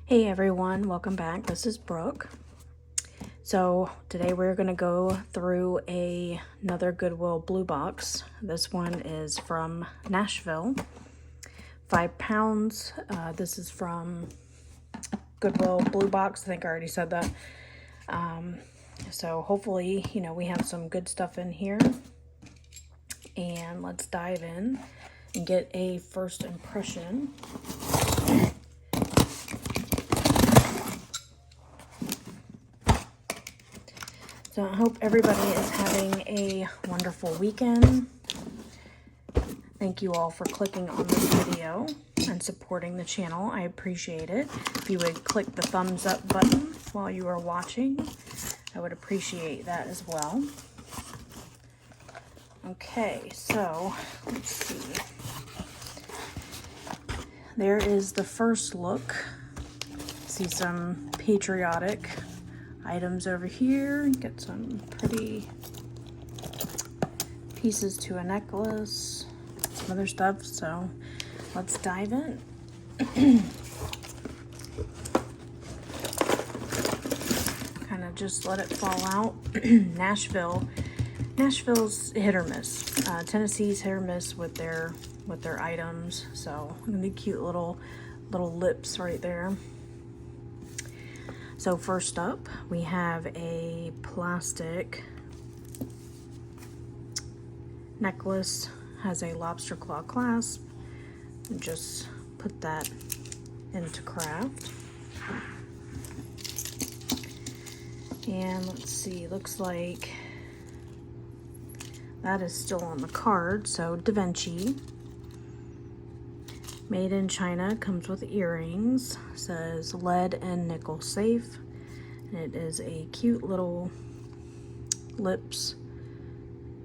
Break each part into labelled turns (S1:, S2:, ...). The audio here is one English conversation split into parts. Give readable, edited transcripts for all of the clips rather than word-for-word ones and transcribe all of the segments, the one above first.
S1: Hey everyone, welcome back. This is Brooke. So today we're going to go through another Goodwill Blue Box. This one is from Nashville, 5 pounds. This is from Goodwill Blue Box. I think I already said that. So hopefully, we have some good stuff in here. And let's dive in and get a first impression. So I hope everybody is having a wonderful weekend. Thank you all for clicking on this video and supporting the channel. I appreciate it. If you would click the thumbs up button while you are watching, I would appreciate that as well. Okay, so let's see. There is the first look. See some patriotic items over here. Get some pretty pieces to a necklace, some other stuff. So let's dive in. Kind of just let it fall out. Nashville's hit or miss. Tennessee's hit or miss with their items. So the cute little lips right there. So first up, we have a plastic necklace, has a lobster claw clasp, and just put that into craft. And let's see, looks like that is still on the card. So Da Vinci, made in China, comes with earrings, says lead and nickel safe, and it is a cute little lips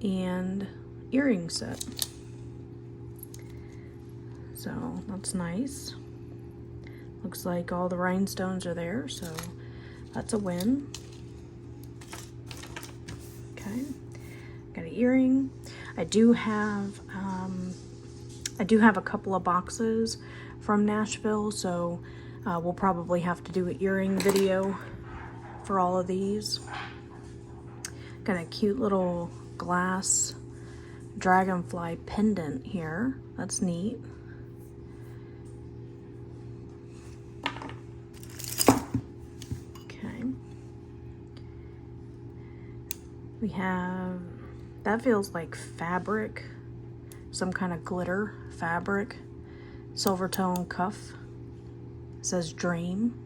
S1: and earring set. So that's nice. Looks like all the rhinestones are there, so that's a win. Okay, got an earring. I do have a couple of boxes from Nashville, so we'll probably have to do an earring video for all of these. Got a cute little glass dragonfly pendant here. That's neat. Okay. We have, that feels like fabric. Some kind of glitter fabric, silver tone cuff. It says Dream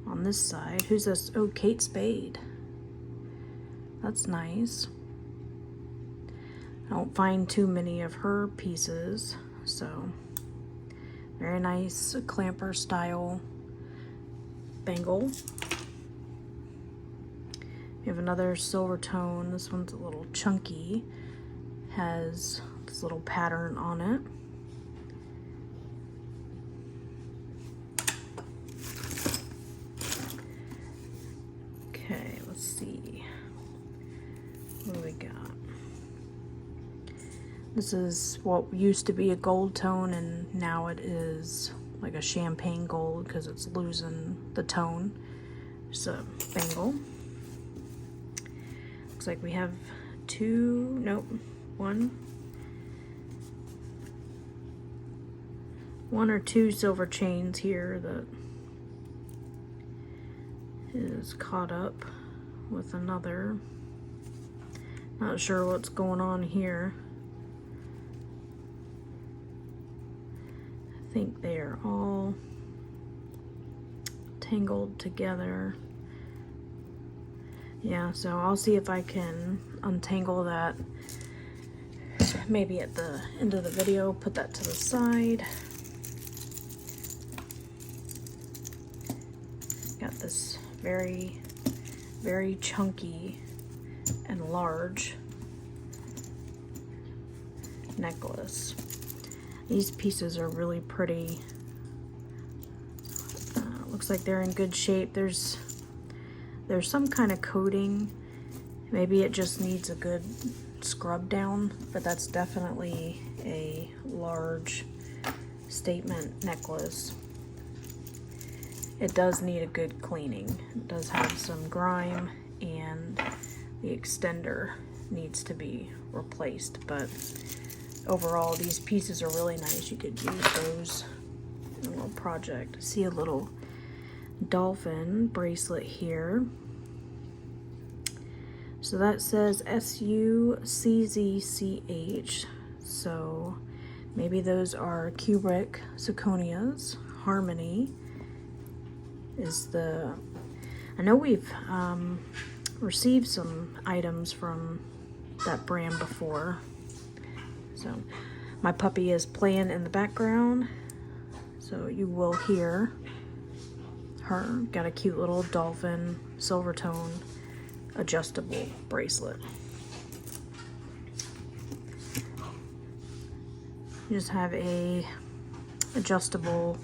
S1: on this side. Who's this? Oh, Kate Spade. That's nice. I don't find too many of her pieces, so very nice clamper style bangle. We have another silver tone. This one's a little chunky. Has this little pattern on it. Okay, let's see. What do we got? This is what used to be a gold tone, and now it is like a champagne gold because it's losing the tone. It's a bangle. Looks like we have one or two silver chains here that is caught up with another. Not sure what's going on here. I think they are all tangled together. Yeah, so I'll see if I can untangle that maybe at the end of the video. Put that to the side. Got this very, very chunky and large necklace. These pieces are really pretty. Looks like they're in good shape. There's some kind of coating. Maybe it just needs a good scrub down, but that's definitely a large statement necklace. it does need a good cleaning. It does have some grime, and the extender needs to be replaced, but overall these pieces are really nice. You could use those in a little project. See a little dolphin bracelet here. So that says SUCZCH, so maybe those are cubic zirconias. Harmony is the, I know we've received some items from that brand before. So my puppy is playing in the background, so you will hear her. Got a cute little dolphin silver tone adjustable bracelet. You just have a adjustable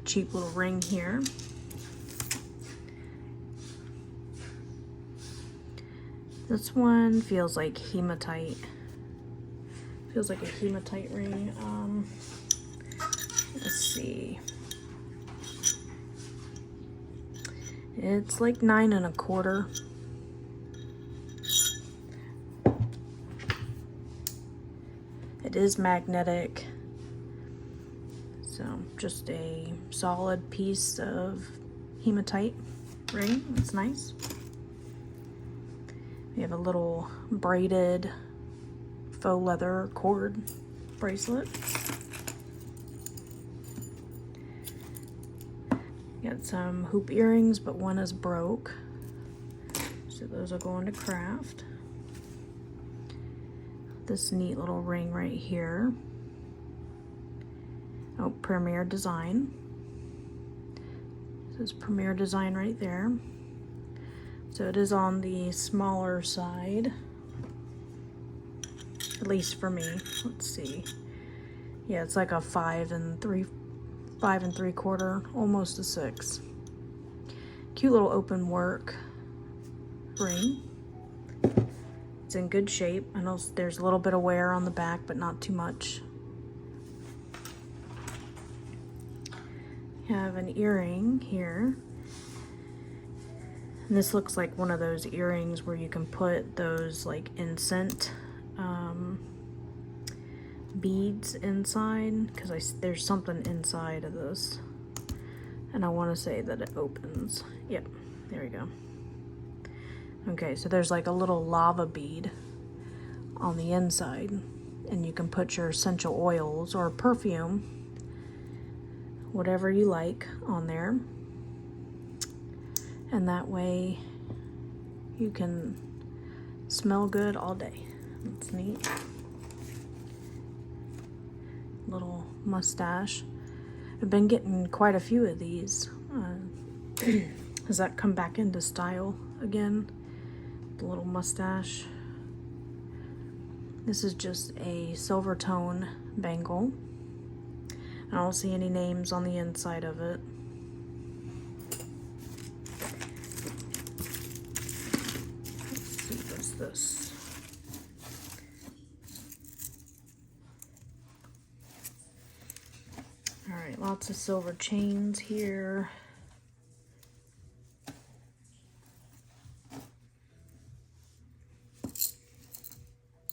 S1: cheap little ring here. This one feels like hematite. Feels like a hematite ring. Let's see. It's like 9 1/4. It is magnetic, so just a solid piece of hematite ring. It's nice. We have a little braided faux leather cord bracelet. Got some hoop earrings, but one is broke, so those are going to craft. This neat little ring right here. Oh, Premier Design. It says Premier Design right there. So it is on the smaller side, at least for me. Let's see. Yeah, it's like a 5 3/4, almost a 6. Cute little open work ring. It's in good shape. I know there's a little bit of wear on the back, but not too much. You have an earring here. And this looks like one of those earrings where you can put those like incense beads inside, because there's something inside of this, and I want to say that it opens. Yep, there we go. Okay, so there's like a little lava bead on the inside, and you can put your essential oils or perfume, whatever you like, on there, and that way you can smell good all day. That's neat. Little mustache. I've been getting quite a few of these. Has that come back into style again? The little mustache. This is just a silver tone bangle. I don't see any names on the inside of it. Let's see, what's this? Alright, lots of silver chains here.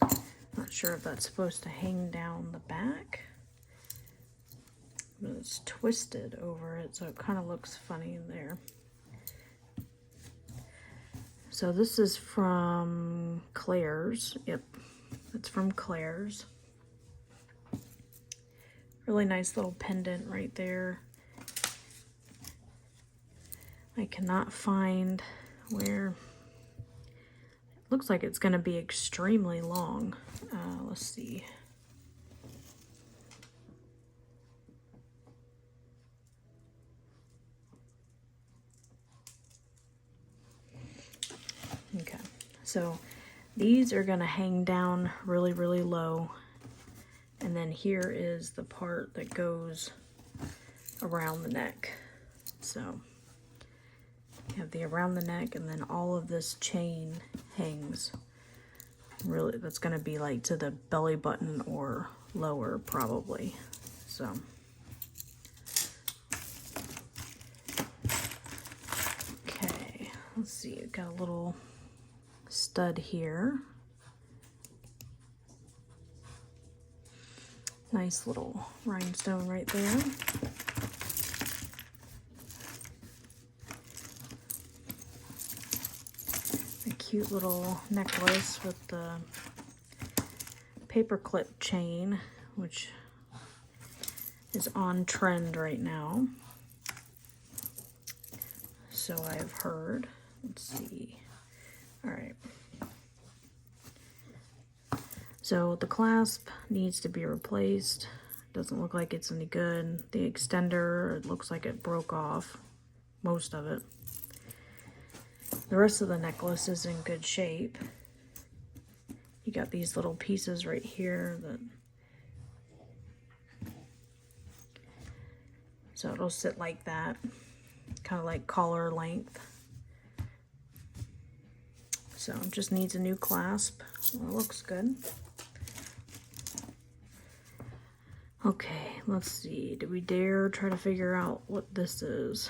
S1: Not sure if that's supposed to hang down the back, but it's twisted over it, so it kind of looks funny there. So this is from Claire's. Yep, it's from Claire's. Really nice little pendant right there. I cannot find where. It looks like it's going to be extremely long. Let's see. Okay, so these are going to hang down really, really low. And then here is the part that goes around the neck. So you have the around the neck, and then all of this chain hangs. Really, that's going to be like to the belly button or lower probably. So let's see, got a little stud here. Nice little rhinestone right there. A cute little necklace with the paperclip chain, which is on trend right now. So I've heard. Let's see. All right. So the clasp needs to be replaced. Doesn't look like it's any good. The extender, it looks like it broke off, most of it. The rest of the necklace is in good shape. You got these little pieces right here that, so it'll sit like that, kind of like collar length. So it just needs a new clasp. Well, it looks good. Okay, let's see. Do we dare try to figure out what this is?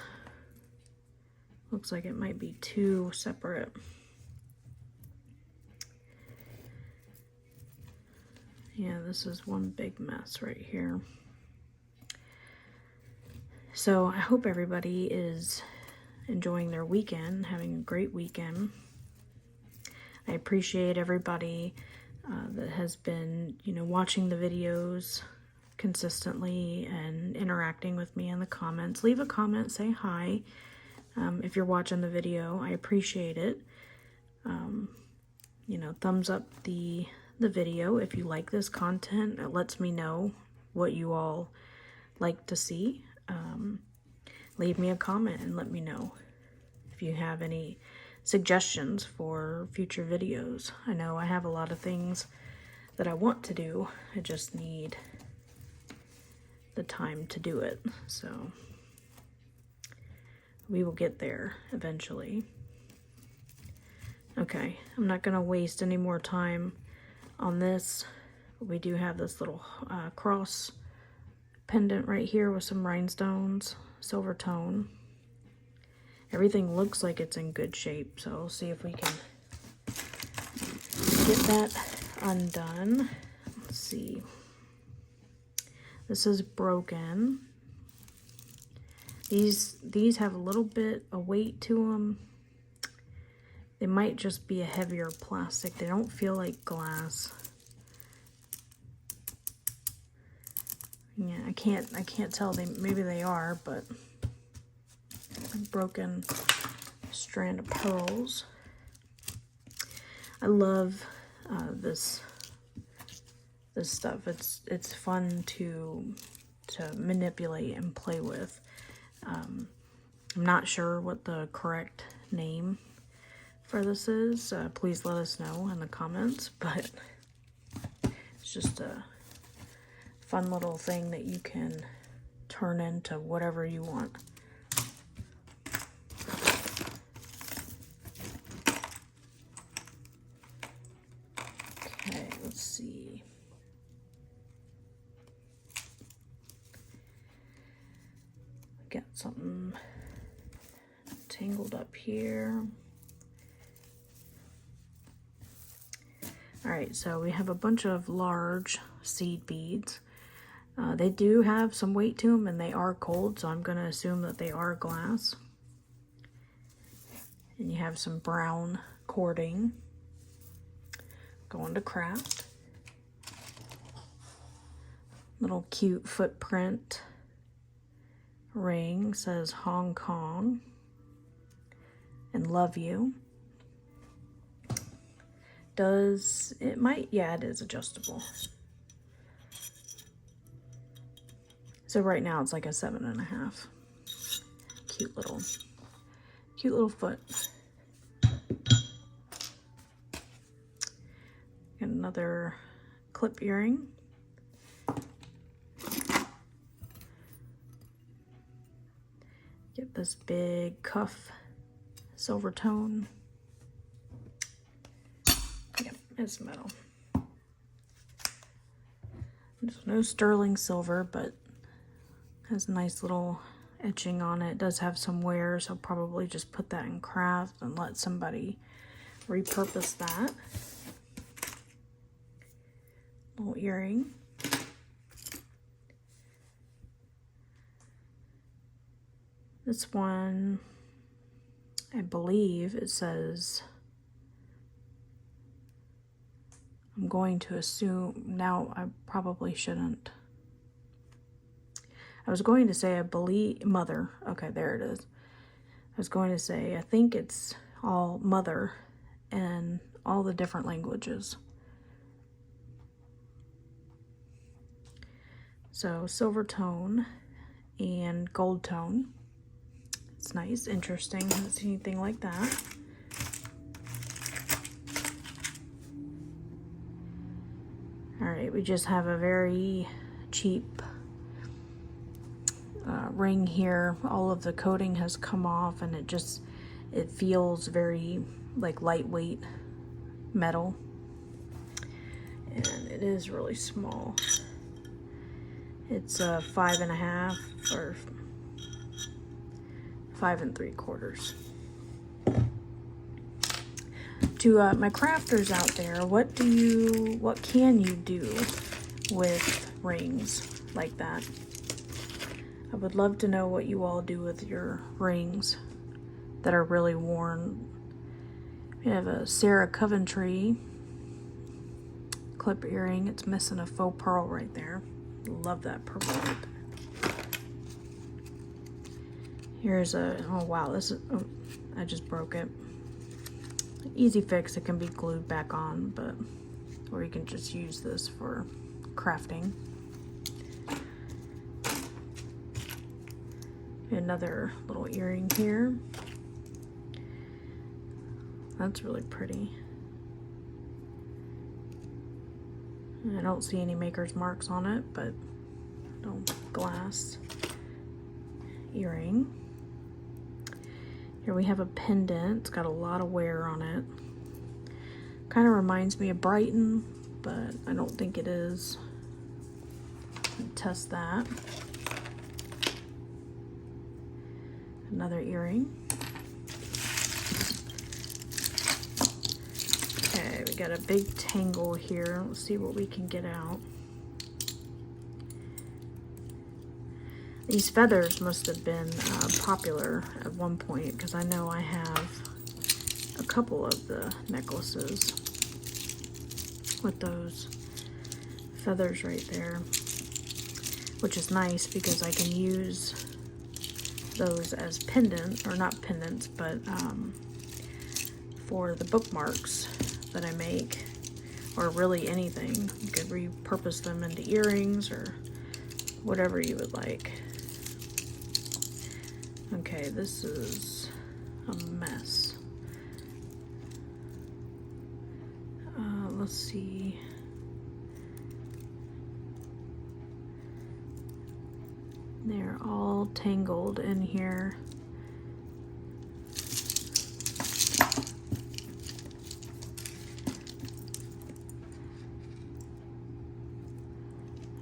S1: Looks like it might be two separate. Yeah, this is one big mess right here. So I hope everybody is enjoying their weekend, having a great weekend. I appreciate everybody that has been, watching the videos consistently and interacting with me in the comments. Leave a comment, say hi. If you're watching the video, I appreciate it. Thumbs up the video if you like this content. It lets me know what you all like to see. Leave me a comment and let me know if you have any suggestions for future videos. I know I have a lot of things that I want to do. I just need the time to do it. So we will get there eventually. Okay, I'm not gonna waste any more time on this. We do have this little cross pendant right here with some rhinestones, silver tone. Everything looks like it's in good shape, so we'll see if we can get that undone. Let's see. This is broken. These have a little bit of weight to them. They might just be a heavier plastic. They don't feel like glass. Yeah, I can't tell. Maybe they are, but a broken strand of pearls. I love this stuff. It's fun to manipulate and play with. I'm not sure what the correct name for this is. Please let us know in the comments, but it's just a fun little thing that you can turn into whatever you want. Okay, let's see. Got something tangled up here. All right, so we have a bunch of large seed beads. They do have some weight to them and they are cold, so I'm going to assume that they are glass. And you have some brown cording going to craft. Little cute footprint ring, says Hong Kong and love you. Yeah, it is adjustable. So right now it's like a 7.5. Cute little foot. Got another clip earring. Get this big cuff, silver tone. Yep, it's metal. There's no sterling silver, but has a nice little etching on it. It does have some wear, so I'll probably just put that in craft and let somebody repurpose that. Little earring. This one, I believe it says, I'm going to assume, now I probably shouldn't. I was going to say, I believe, mother. Okay, there it is. I was going to say, I think it's all mother in all the different languages. So silver tone and gold tone. It's nice, interesting. I haven't seen anything like that. All right, we just have a very cheap ring here. All of the coating has come off, and it feels very like lightweight metal, and it is really small. It's 5.5 or 5 3/4. To my crafters out there, what can you do with rings like that? I would love to know what you all do with your rings that are really worn. We have a Sarah Coventry clip earring. It's missing a faux pearl right there. Love that purple right there. Here's a, oh wow, this is, oh, I just broke it. Easy fix, it can be glued back on, but, or you can just use this for crafting. Another little earring here. That's really pretty. I don't see any maker's marks on it, but no glass earring. Here we have a pendant. It's got a lot of wear on it. Kind of reminds me of Brighton, but I don't think it is. Test that. Another earring. Okay, we got a big tangle here. Let's see what we can get out. These feathers must have been popular at one point, because I know I have a couple of the necklaces with those feathers right there, which is nice because I can use those as pendant, or not pendants, but for the bookmarks that I make, or really anything. You could repurpose them into earrings or whatever you would like. Okay, this is a mess. Let's see. They're all tangled in here.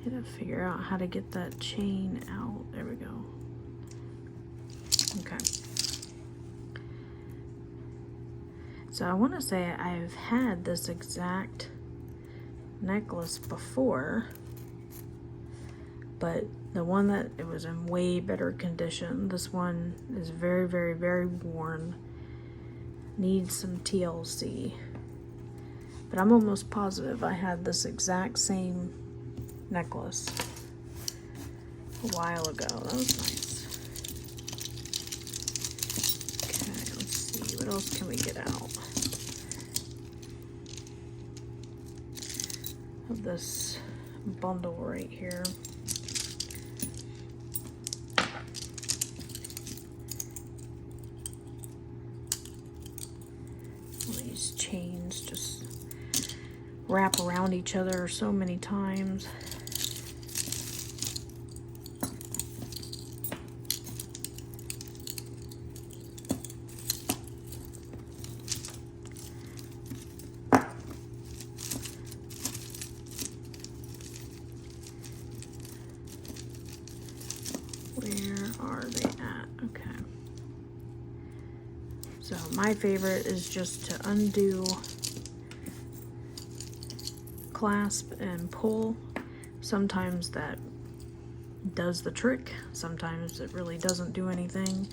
S1: I gotta figure out how to get that chain out. There we go. Okay. So I want to say I've had this exact necklace before, but the one that it was in way better condition. This one is very, very, very worn. Needs some TLC. But I'm almost positive I had this exact same necklace a while ago. That was nice. Okay, let's see. What else can we get out of this bundle right here? These chains just wrap around each other so many times. Where are they my favorite is just to undo, clasp, and pull. Sometimes that does the trick. Sometimes it really doesn't do anything,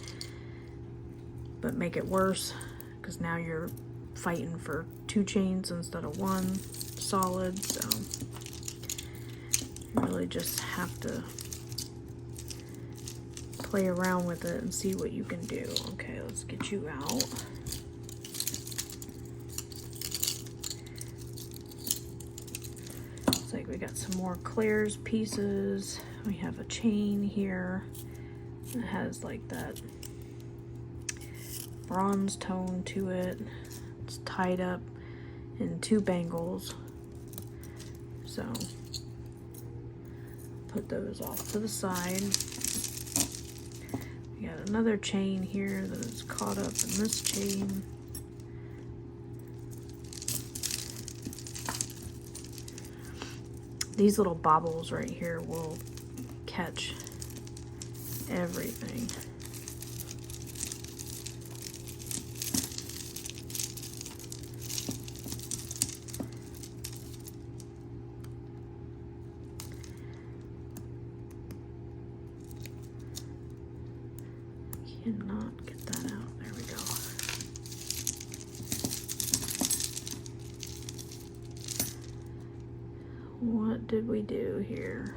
S1: but make it worse, because now you're fighting for 2 chains instead of 1 solid. So you really just have to play around with it and see what you can do. Okay, let's get you out. Looks like we got some more Claire's pieces. We have a chain here that has like that bronze tone to it. It's tied up in 2 bangles. So put those off to the side. We got another chain here that is caught up in this chain. These little bobbles right here will catch everything. Cannot get that out. There we go. What did we do here?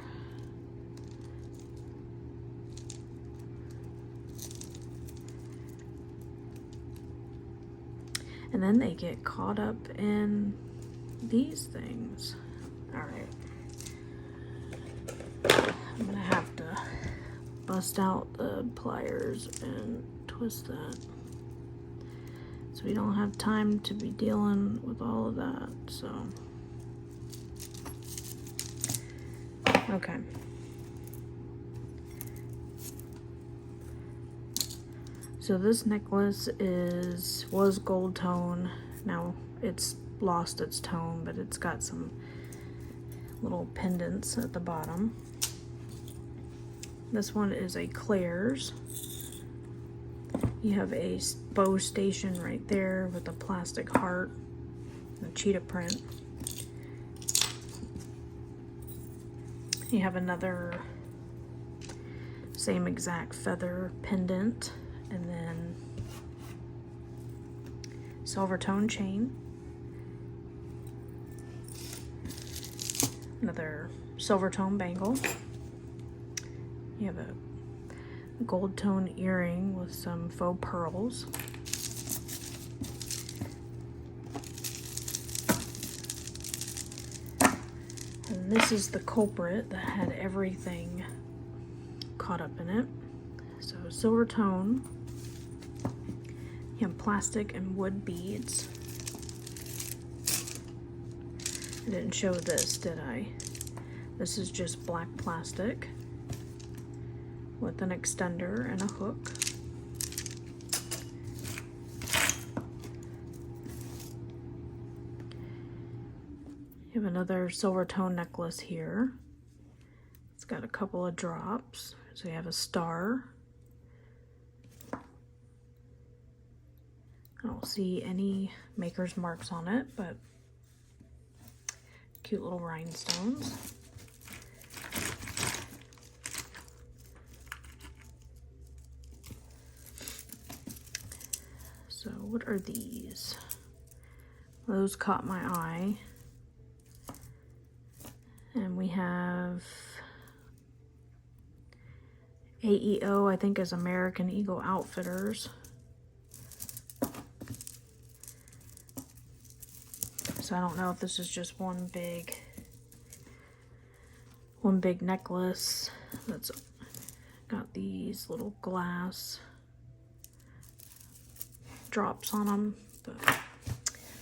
S1: And then they get caught up in these things. All right. I'm gonna have to bust out the pliers and twist that, so we don't have time to be dealing with all of that. So okay, so this necklace was gold tone. Now it's lost its tone, but it's got some little pendants at the bottom. This one is a Claire's. You have a bow station right there with a plastic heart, a cheetah print. You have another same exact feather pendant, and then silver tone chain. Another silver tone bangle. You have a gold tone earring with some faux pearls. And this is the culprit that had everything caught up in it. So silver tone. You have plastic and wood beads. I didn't show this, did I? This is just black plastic with an extender and a hook. You have another silver tone necklace here. It's got a couple of drops. So you have a star. I don't see any maker's marks on it, but cute little rhinestones. So what are these? Those caught my eye. And we have AEO, I think is American Eagle Outfitters. So I don't know if this is just one big necklace that's got these little glass drops on them, but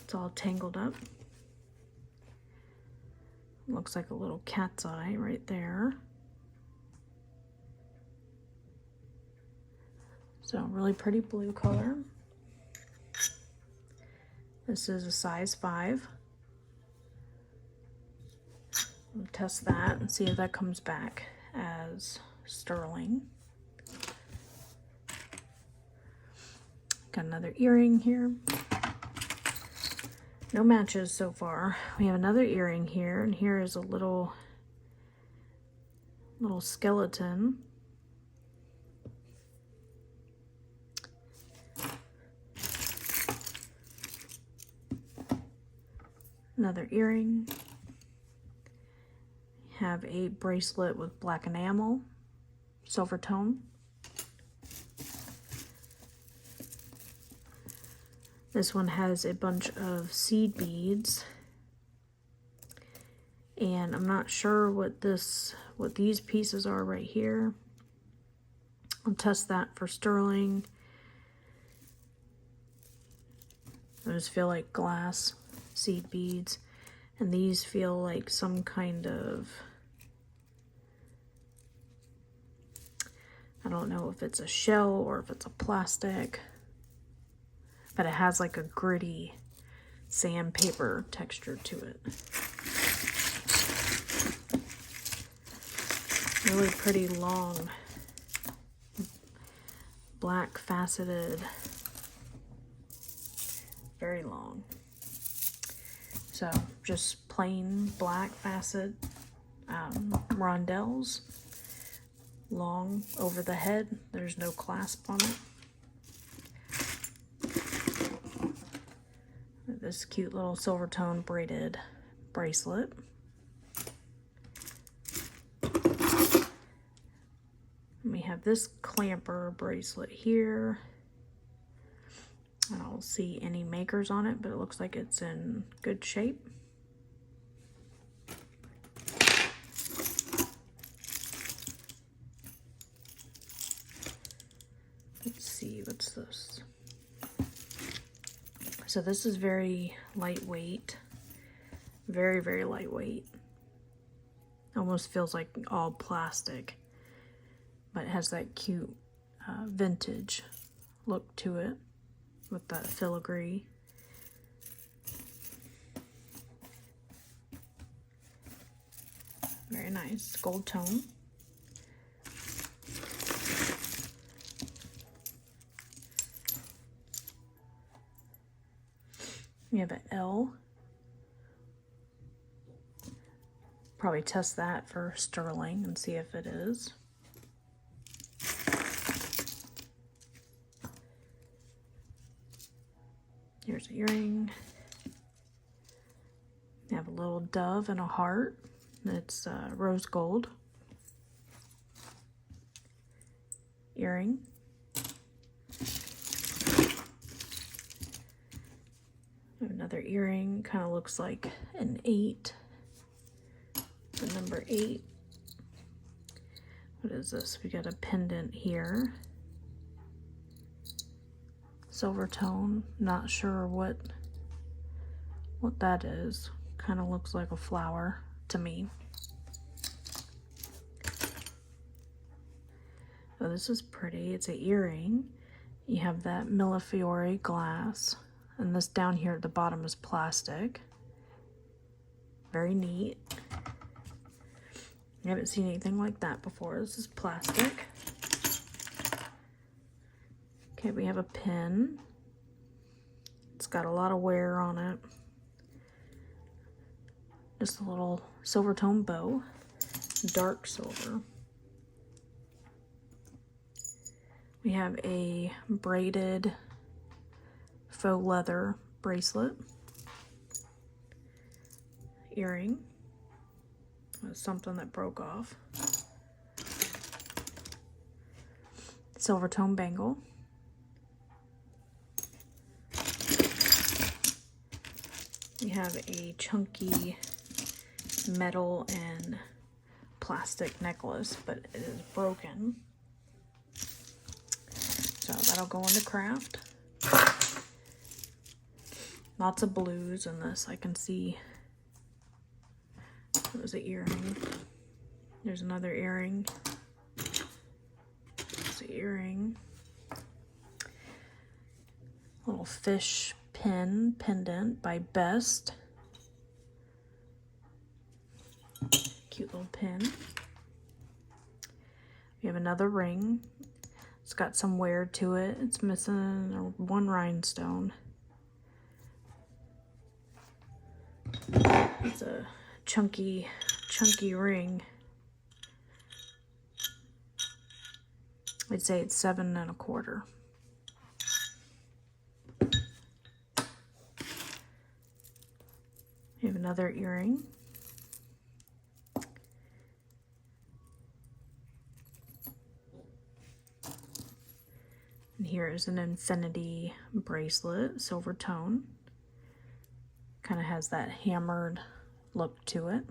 S1: it's all tangled up. Looks like a little cat's eye right there. So really pretty blue color. This is a size 5. We'll test that and see if that comes back as sterling. Got another earring here. No matches so far. We have another earring here, and here is a little skeleton. Another earring. Have a bracelet with black enamel, silver tone. This one has a bunch of seed beads, and I'm not sure what these pieces are right here. I'll test that for sterling. Those feel like glass seed beads, and these feel like some kind of, I don't know if it's a shell or if it's a plastic, but it has like a gritty sandpaper texture to it. Really pretty long, black faceted, very long. So just plain black facet rondelles, long over the head. There's no clasp on it. This cute little silver tone braided bracelet. And we have this clamper bracelet here. I don't see any makers on it, but it looks like it's in good shape. Let's see, what's this? So this is very lightweight, very, very lightweight. Almost feels like all plastic, but it has that cute vintage look to it with that filigree. Very nice, gold tone. We have an L. Probably test that for sterling and see if it is. Here's an earring. We have a little dove and a heart. It's rose gold. Earring. Another earring, kind of looks like an 8. The number 8. What is this? We got a pendant here. Silver tone, not sure what that is. Kind of looks like a flower to me. Oh, this is pretty. It's an earring. You have that Millefiori glass, and this down here at the bottom is plastic. Very neat. I haven't seen anything like that before. This is plastic. Okay, we have a pin. It's got a lot of wear on it. Just a little silver tone bow, dark silver. We have a braided faux leather bracelet. Earring. That's something that broke off. Silver tone bangle. We have a chunky metal and plastic necklace, but it is broken. So that'll go into craft. Lots of blues in this. I can see there's an earring. There's another earring. There's an earring. Little fish pin pendant by Best. Cute little pin. We have another ring. It's got some wear to it. It's missing one rhinestone. It's a chunky ring. I'd say it's 7 1/4. We have another earring. And here is an infinity bracelet, silver tone. Kind of has that hammered look to it.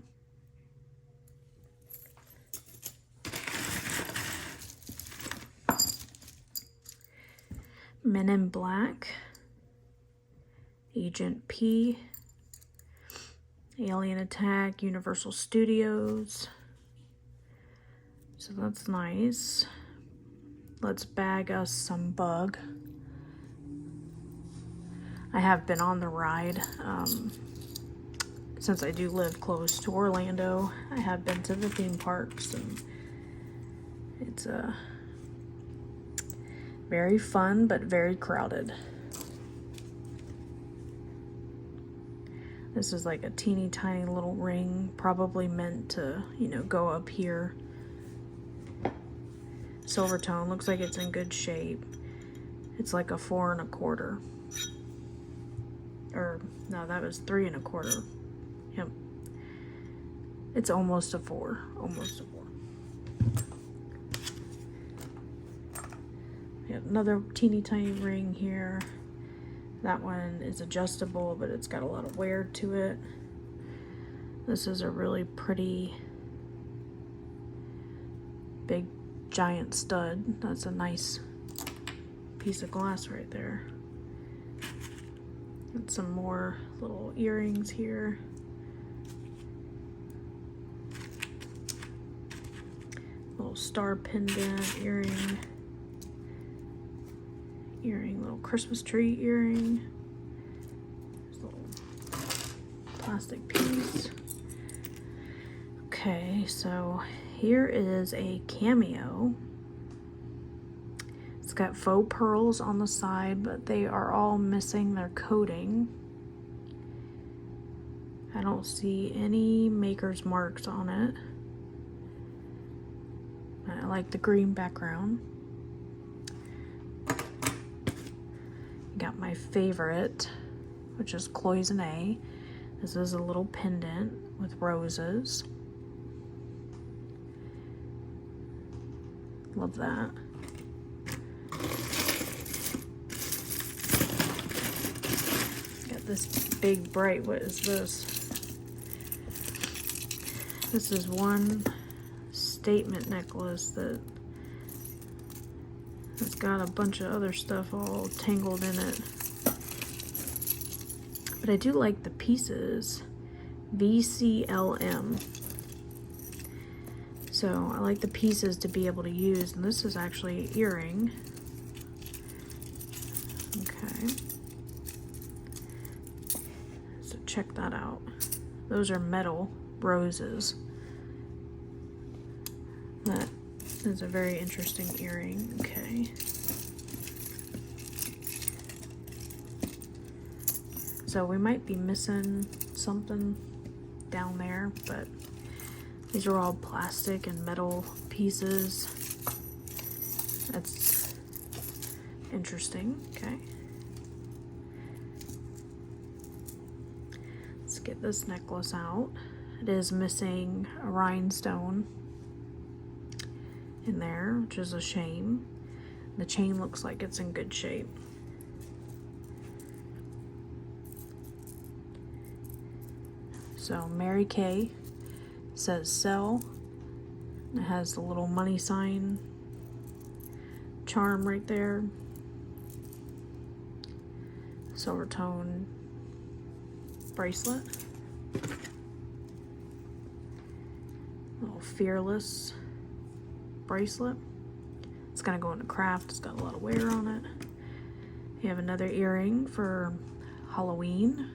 S1: Men in Black, Agent P, Alien Attack, Universal Studios. So that's nice. Let's bag us some bug. I have been on the ride. Since I do live close to Orlando, I have been to the theme parks, and it's very fun, but very crowded. This is like a teeny tiny little ring, probably meant to, you know, go up here. Silver tone, looks like it's in good shape. It's like a 4 1/4. Or, no, that was 3 1/4. Yep. It's almost a 4. Almost a 4. We have another teeny tiny ring here. That one is adjustable, but it's got a lot of wear to it. This is a really pretty big giant stud. That's a nice piece of glass right there. And some more little earrings here. Little star pendant earring. Little Christmas tree earring. This little plastic piece. Okay, so here is a cameo. It's got faux pearls on the side, but they are all missing their coating. I don't see any maker's marks on it. I like the green background. Got my favorite, which is cloisonne. This is a little pendant with roses. Love that. Got this big bright, what is this? This is one statement necklace that it's got a bunch of other stuff all tangled in it. But I do like the pieces. VCLM. So I like the pieces to be able to use. And this is actually an earring. Okay. So check that out. Those are metal roses. That is a very interesting earring. Okay. So we might be missing something down there, but these are all plastic and metal pieces. That's interesting. Okay. Let's get this necklace out. It is missing a rhinestone in there, which is a shame. The chain looks like it's in good shape. So Mary Kay says sell. It has the little money sign charm right there. Silver tone bracelet. Little fearless bracelet. It's gonna go into craft. It's got a lot of wear on it. You have another earring for Halloween.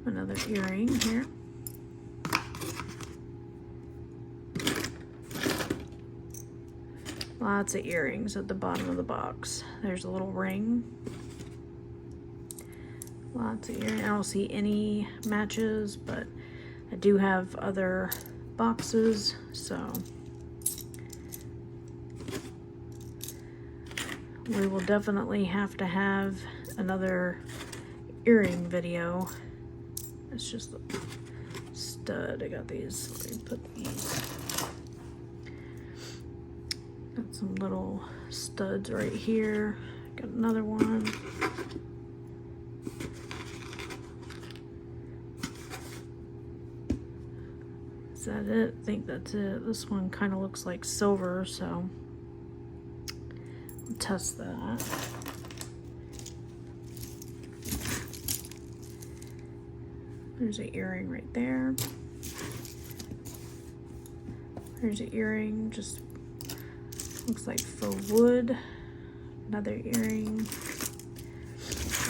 S1: Another earring here. Lots of earrings at the bottom of the box. There's a little ring. Lots of earrings. I don't see any matches, but I do have other boxes, so we will definitely have to have another earring video. It's just a stud. I got these. Let me put these. Got some little studs right here. Got another one. Is that it? I think that's it. This one kind of looks like silver, so I'll test that. There's an earring right there. There's an earring, just looks like faux wood. Another earring.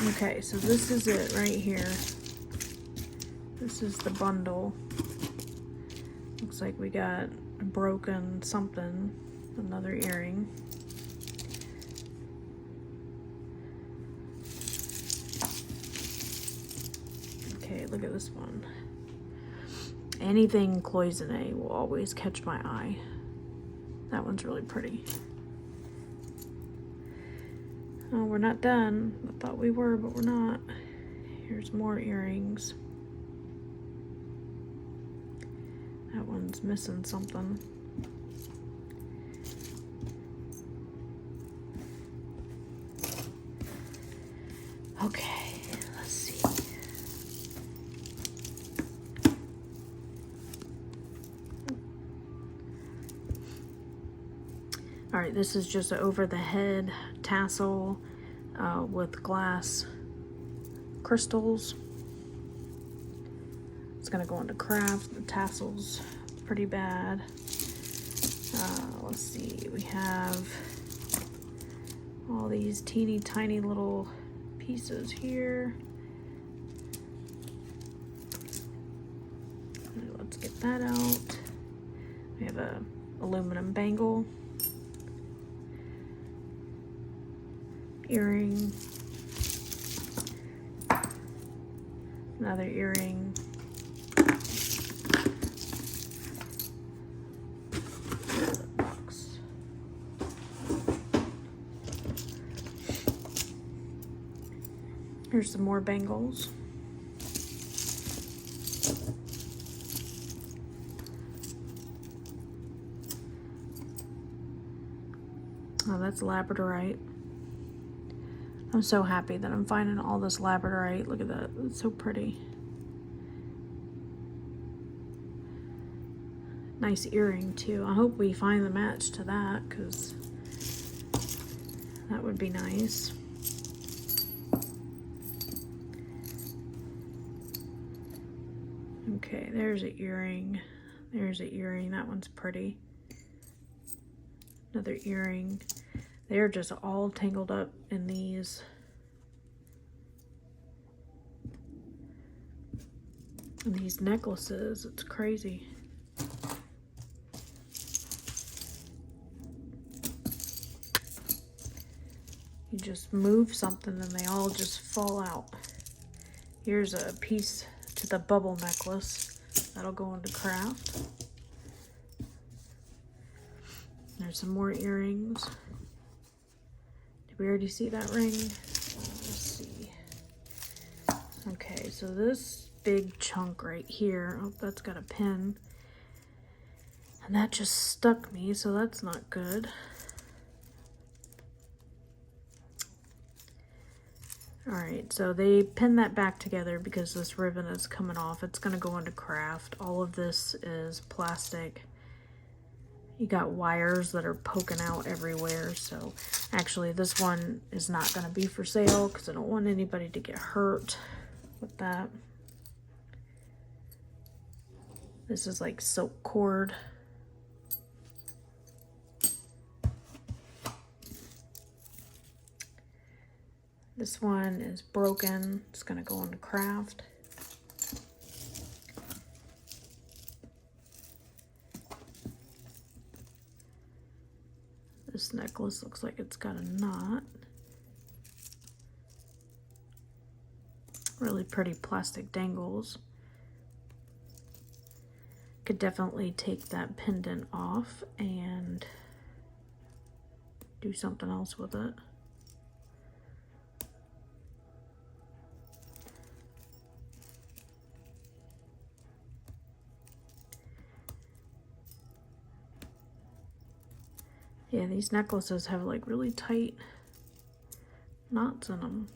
S1: Okay, so this is it right here. This is the bundle. Looks like we got a broken something. Another earring. Okay, look at this one. Anything cloisonne will always catch my eye. That one's really pretty. Oh, we're not done. I thought we were, but we're not. Here's more earrings. That one's missing something. Okay, let's see. All right, this is just an over the head tassel with glass crystals. It's gonna go into craft. The tassel's pretty bad. Let's see, we have all these teeny tiny little pieces here. Let's get that out. We have a aluminum bangle. Earring, another earring, box. Here's some more bangles. Oh, that's labradorite. I'm so happy that I'm finding all this labradorite. Look at that, it's so pretty. Nice earring too. I hope we find the match to that, because that would be nice. Okay, there's an earring. There's an earring, that one's pretty. Another earring. They're just all tangled up in these. And these necklaces, it's crazy. You just move something and they all just fall out. Here's a piece to the bubble necklace. That'll go into craft. There's some more earrings. Did we already see that ring? Let's see. Okay, so this big chunk right here, oh, that's got a pin. And that just stuck me, so that's not good. All right, so they pinned that back together because this ribbon is coming off. It's gonna go into craft. All of this is plastic. You got wires that are poking out everywhere. So actually this one is not gonna be for sale because I don't want anybody to get hurt with that. This is like silk cord. This one is broken. It's gonna go into craft. This This necklace looks like it's got a knot. Really pretty plastic dangles. Could definitely take that pendant off and do something else with it. Yeah, these necklaces have like really tight knots in them.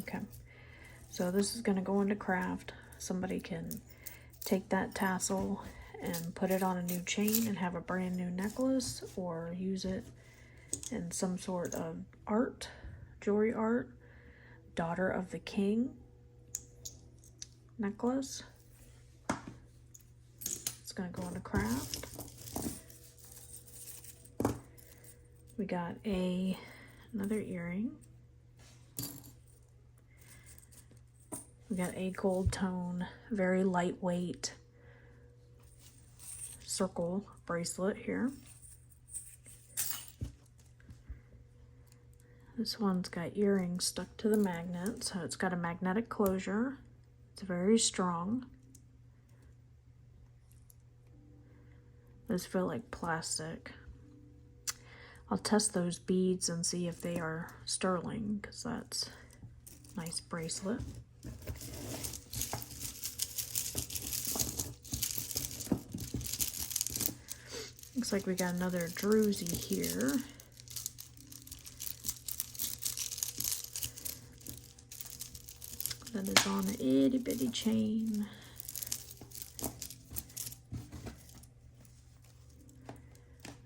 S1: Okay, so this is going to go into craft. Somebody can take that tassel and put it on a new chain and have a brand new necklace, or use it in some sort of art, jewelry art. Daughter of the King necklace. It's going to go into craft. We got another earring. We got a gold tone, very lightweight circle bracelet here. This one's got earrings stuck to the magnet, so it's got a magnetic closure. It's very strong. Those feel like plastic. I'll test those beads and see if they are sterling, because that's a nice bracelet. Looks like we got another druzy here. That is on an itty bitty chain.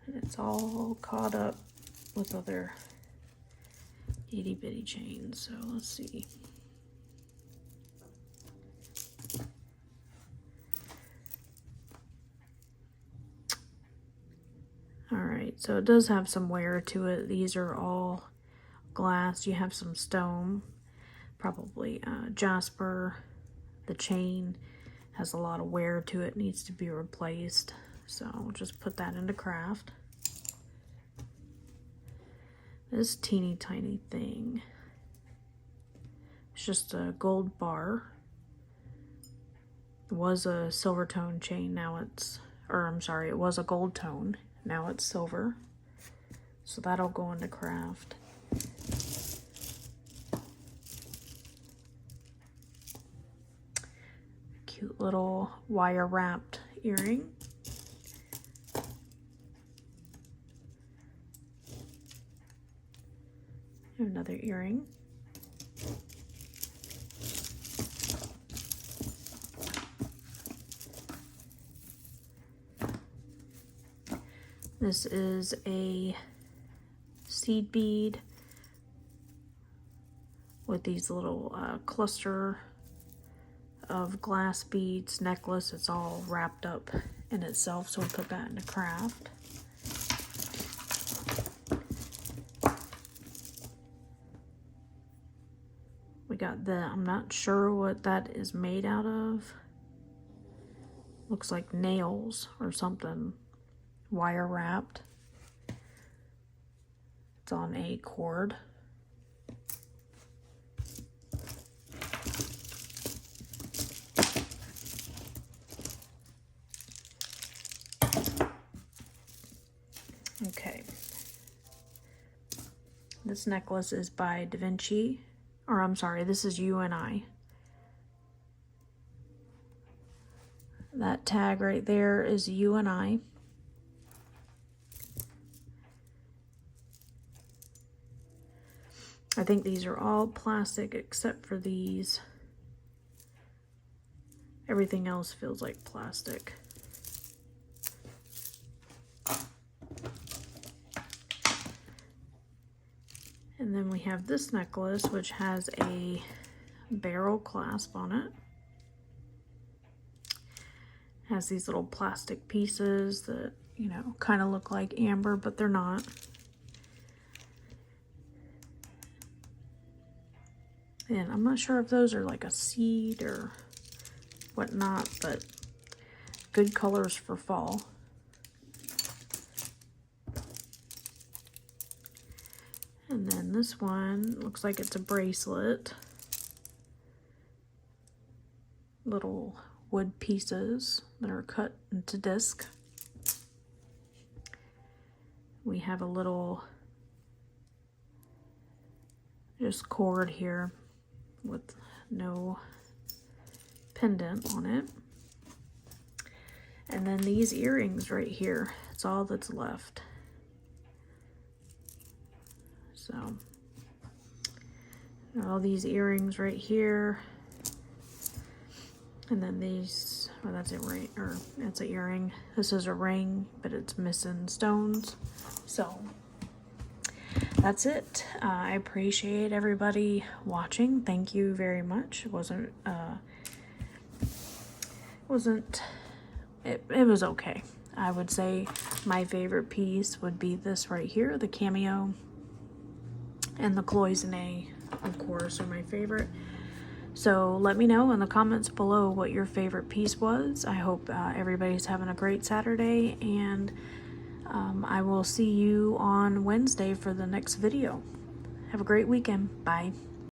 S1: And it's all caught up with other itty bitty chains. So let's see. Alright, so it does have some wear to it. These are all glass. You have some stone, probably jasper. The chain has a lot of wear to it, needs to be replaced. So we'll just put that into craft. This teeny tiny thing, it's just a gold bar. It was a silver tone chain, now it's, or I'm sorry, it was a gold tone. Now it's silver, so that'll go into craft. Cute little wire wrapped earring. Another earring. This is a seed bead with these little cluster of glass beads necklace. It's all wrapped up in itself, so we'll put that into craft. We got the, I'm not sure what that is made out of. Looks like nails or something. Wire wrapped. It's on a cord. Okay. This necklace is by Da Vinci, or I'm sorry, this is UNI. That tag right there is UNI. I think these are all plastic except for these. Everything else feels like plastic. And then we have this necklace, which has a barrel clasp on it. Has these little plastic pieces that, you know, kind of look like amber, but they're not. And I'm not sure if those are like a seed or whatnot, but good colors for fall. And then this one looks like it's a bracelet. Little wood pieces that are cut into disc. We have a little just cord here with no pendant on it. And then these earrings right here, it's all that's left. So all these earrings right here. And then these, well, that's a ring, or that's an earring. This is a ring, but it's missing stones. So that's it. I appreciate everybody watching. Thank you very much. It was okay. I would say my favorite piece would be this right here, the cameo, and the cloisonne, of course, are my favorite. So let me know in the comments below what your favorite piece was. I hope everybody's having a great Saturday, and I will see you on Wednesday for the next video. Have a great weekend. Bye.